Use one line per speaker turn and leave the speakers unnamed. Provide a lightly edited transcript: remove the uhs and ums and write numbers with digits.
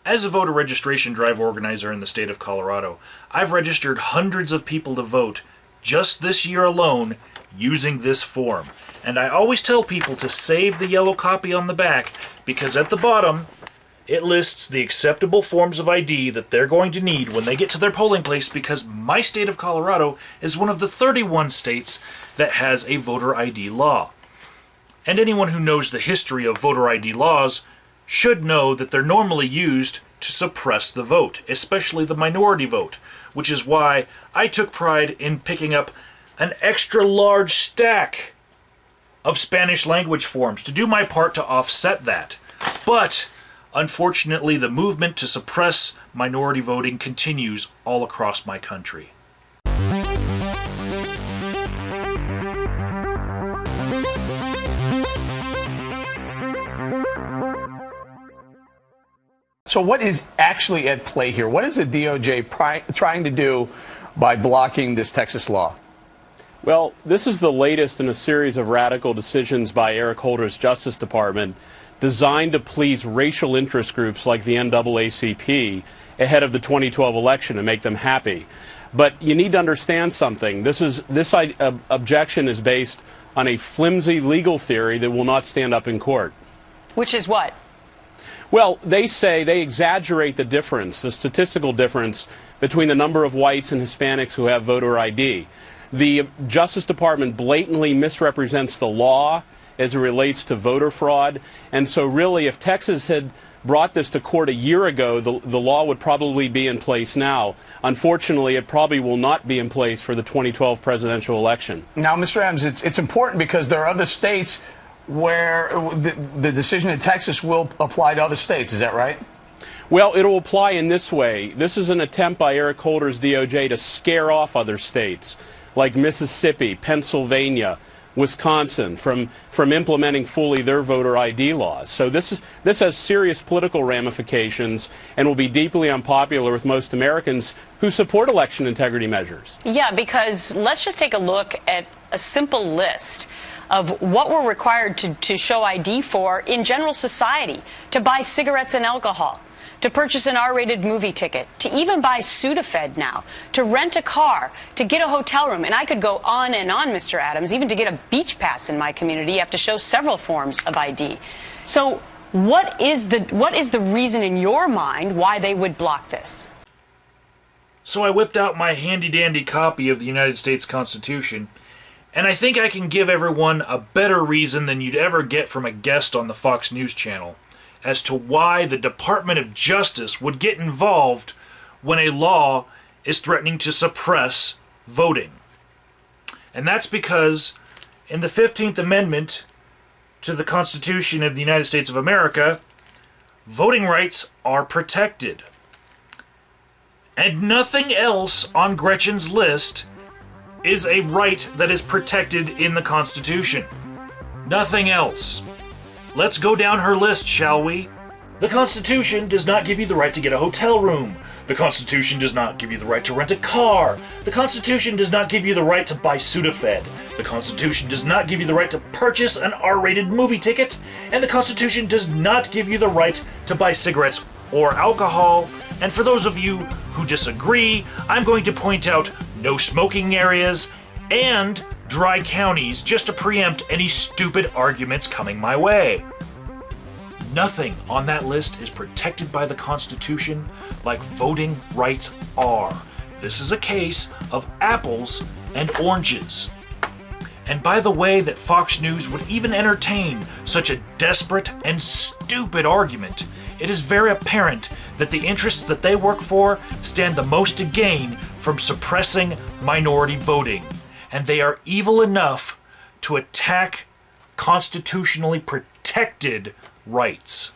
As a voter registration drive organizer in the state of Colorado, I've registered hundreds of people to vote just this year alone using this form. And I always tell people to save the yellow copy on the back because at the bottom it lists the acceptable forms of ID that they're going to need when they get to their polling place, because my state of Colorado is one of the 31 states that has a voter ID law. And anyone who knows the history of voter ID laws should know that they're normally used to suppress the vote, especially the minority vote, which is why I took pride in picking up an extra large stack of Spanish language forms to do my part to offset that. But unfortunately, the movement to suppress minority voting continues all across my country.
So what is actually at play here? What is the DOJ trying to do by blocking this Texas law?
Well, this is the latest in a series of radical decisions by Eric Holder's Justice Department designed to please racial interest groups like the NAACP ahead of the 2012 election and make them happy. But you need to understand something. This objection is based on a flimsy legal theory that will not stand up in court.
Which is what?
Well, they exaggerate the difference, the statistical difference between the number of whites and Hispanics who have voter ID. The Justice Department blatantly misrepresents the law as it relates to voter fraud. And so really, if Texas had brought this to court a year ago, the law would probably be in place now. Unfortunately, it probably will not be in place for the 2012 presidential election.
Now, Mr. Adams, it's important because there are other states where the decision in Texas will apply to other states. Is that right?
Well, it will apply in this way. This is an attempt by Eric Holder's DOJ to scare off other states like Mississippi, Pennsylvania, Wisconsin from implementing fully their voter ID laws. So this has serious political ramifications and will be deeply unpopular with most Americans who support election integrity measures.
Yeah, because let's just take a look at a simple list of what we're required to show ID for in general society: to buy cigarettes and alcohol, to purchase an R-rated movie ticket, to even buy Sudafed now, to rent a car, to get a hotel room. And I could go on and on, Mr. Adams. Even to get a beach pass in my community, you have to show several forms of ID. So what is the reason in your mind why they would block this?
So I whipped out my handy-dandy copy of the United States Constitution, and I think I can give everyone a better reason than you'd ever get from a guest on the Fox News channel as to why the Department of Justice would get involved when a law is threatening to suppress voting. And that's because in the 15th Amendment to the Constitution of the United States of America, voting rights are protected. And nothing else on Gretchen's list is a right that is protected in the Constitution. Nothing else. Let's go down her list, shall we? The Constitution does not give you the right to get a hotel room. The Constitution does not give you the right to rent a car. The Constitution does not give you the right to buy Sudafed. The Constitution does not give you the right to purchase an R-rated movie ticket. And the Constitution does not give you the right to buy cigarettes or alcohol. And for those of you who disagree, I'm going to point out no smoking areas and dry counties just to preempt any stupid arguments coming my way. Nothing on that list is protected by the Constitution like voting rights are. This is a case of apples and oranges. And by the way that Fox News would even entertain such a desperate and stupid argument, it is very apparent that the interests that they work for stand the most to gain from suppressing minority voting. And they are evil enough to attack constitutionally protected rights.